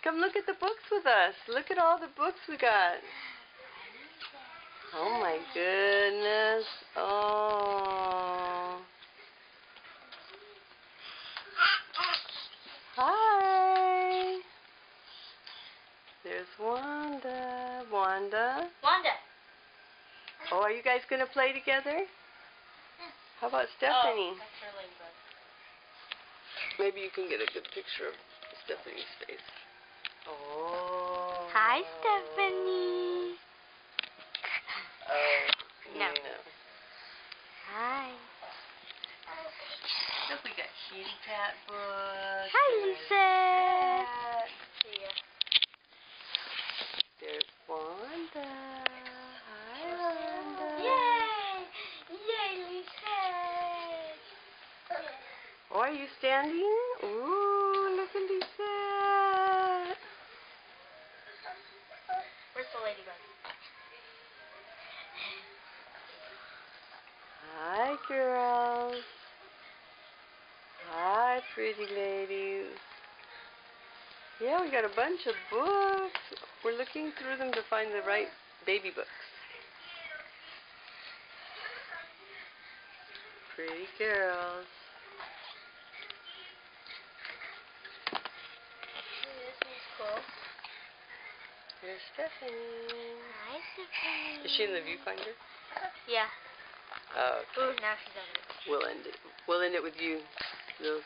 Come look at the books with us. Look at all the books we got. Oh my goodness. Oh. Hi. There's Wanda. Wanda. Wanda. Oh, are you guys going to play together? How about Stephanie? Oh, that's her ladybug. Maybe you can get a good picture of Stephanie's face. Oh. Hi, Stephanie. Oh, No. no. Hi. Look, we got kitty cat books. Hi, Lisa. See ya. There's Wanda. Hi, Wanda. Yay! Yay, Lisa. Oh, are you standing? Ooh, look at Lisa. Where's the ladybug? Hi, girls. Hi, pretty ladies. Yeah, we got a bunch of books. We're looking through them to find the right baby books. Pretty girls. This is cool. Here's Stephanie. Hi, Stephanie. Is she in the viewfinder? Yeah. Oh, okay. Ooh, now she's over it. We'll end it with you. Little